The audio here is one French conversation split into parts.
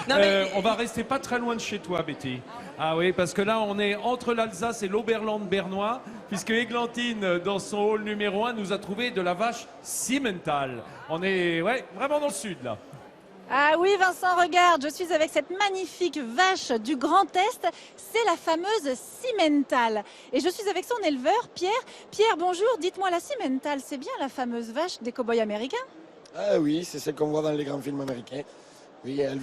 Non, mais... On va rester pas très loin de chez toi, Betty. Ah oui, parce que là, on est entre l'Alsace et l'Oberland bernois, puisque Églantine, dans son hall numéro 1, nous a trouvé de la vache Simmental. On est vraiment dans le sud, là. Ah oui, Vincent, regarde, je suis avec cette magnifique vache du Grand Est. C'est la fameuse Simmental. Et je suis avec son éleveur, Pierre. Pierre, bonjour. Dites-moi, la Simmental, c'est bien la fameuse vache des cow-boys américains? Ah oui, c'est celle qu'on voit dans les grands films américains. Oui, elle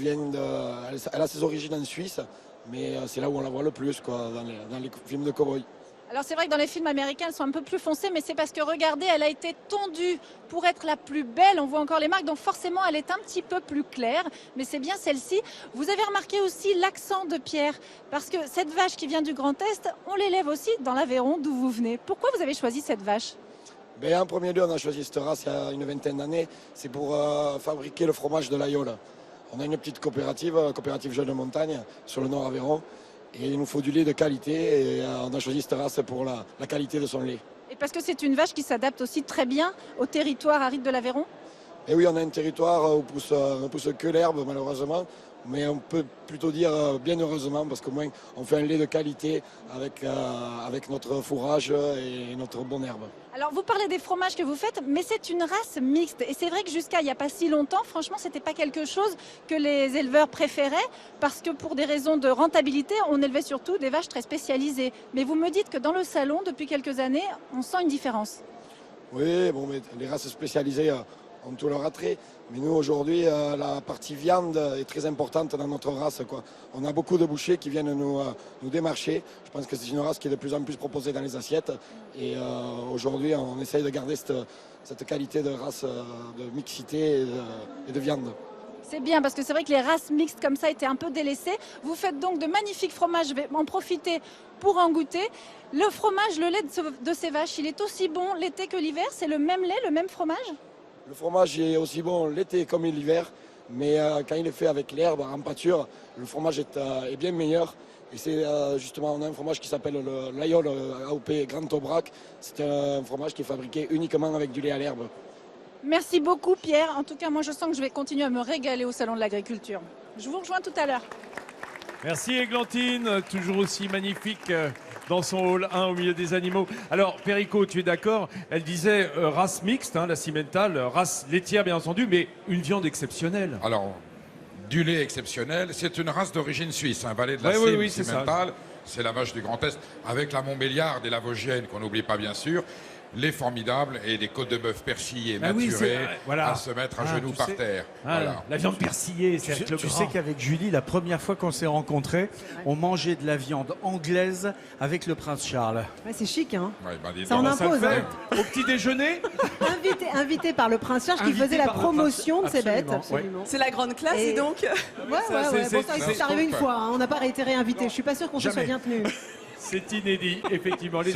a ses origines en Suisse, mais c'est là où on la voit le plus, quoi, dans les films de cow-boys. Alors c'est vrai que dans les films américains, elles sont un peu plus foncées, mais c'est parce que, regardez, elle a été tondue pour être la plus belle. On voit encore les marques, donc forcément, elle est un petit peu plus claire. Mais c'est bien celle-ci. Vous avez remarqué aussi l'accent de Pierre, parce que cette vache qui vient du Grand Est, on l'élève aussi dans l'Aveyron, d'où vous venez. Pourquoi vous avez choisi cette vache? Ben, en premier lieu, on a choisi cette race il y a une vingtaine d'années. C'est pour fabriquer le fromage de l'Aïole. On a une petite coopérative Jeunes de Montagne, sur le Nord Aveyron. Et il nous faut du lait de qualité et on a choisi cette race pour la qualité de son lait. Et parce que c'est une vache qui s'adapte aussi très bien au territoire aride de l'Aveyron? Et oui, on a un territoire où ne pousse que l'herbe, malheureusement. Mais on peut plutôt dire bien heureusement, parce qu'au moins on fait un lait de qualité avec notre fourrage et notre bonne herbe. Alors vous parlez des fromages que vous faites, mais c'est une race mixte. Et c'est vrai que jusqu'à il n'y a pas si longtemps, franchement, c'était pas quelque chose que les éleveurs préféraient, parce que pour des raisons de rentabilité, on élevait surtout des vaches très spécialisées. Mais vous me dites que dans le salon, depuis quelques années, on sent une différence. Oui, bon, mais les races spécialisées ont tout leur attrait. Mais nous, aujourd'hui, la partie viande est très importante dans notre race, quoi. On a beaucoup de bouchers qui viennent nous démarcher. Je pense que c'est une race qui est de plus en plus proposée dans les assiettes. Et aujourd'hui, on essaye de garder cette qualité de race, de mixité et de viande. C'est bien, parce que c'est vrai que les races mixtes comme ça étaient un peu délaissées. Vous faites donc de magnifiques fromages, je vais en profiter pour en goûter. Le fromage, le lait de ces vaches, il est aussi bon l'été que l'hiver? C'est le même lait, le même fromage? Le fromage est aussi bon l'été comme l'hiver, mais quand il est fait avec l'herbe en pâture, le fromage est bien meilleur. Et c'est justement, on a un fromage qui s'appelle l'Aïole AOP Grand Aubrac. C'est un fromage qui est fabriqué uniquement avec du lait à l'herbe. Merci beaucoup Pierre. En tout cas, moi je sens que je vais continuer à me régaler au Salon de l'Agriculture. Je vous rejoins tout à l'heure. Merci Églantine, toujours aussi magnifique dans son hall 1 au milieu des animaux. Alors Perico, tu es d'accord? Elle disait race mixte, hein, la Simmental, race laitière bien entendu, mais une viande exceptionnelle. Alors, du lait exceptionnel, c'est une race d'origine suisse, un valet de la Simmental. C'est la vache du Grand Est, avec la Montbéliarde et la Vosgienne, qu'on n'oublie pas bien sûr. Lait formidable et des côtes de bœuf persillées, maturées, à se mettre à genoux par terre. Voilà. La viande persillée, c'est avec le Tu gras. sais qu'avec Julie, la première fois qu'on s'est rencontrés, on mangeait de la viande anglaise avec le prince Charles. Ouais, c'est chic, hein. Ouais, ben, dis Ça en donc. impose. Ça le fait. Hein. Au petit déjeuner. Invité par le prince Charles qui Invité faisait la par le promotion de prince. ses bêtes. Absolument, C'est la grande classe, Et- et donc... Ouais. Bon, c'est arrivé une c'est- fois, hein. On n'a pas été réinvité. Je suis pas sûre qu'on se soit Jamais. bien tenu. C'est inédit, effectivement. Les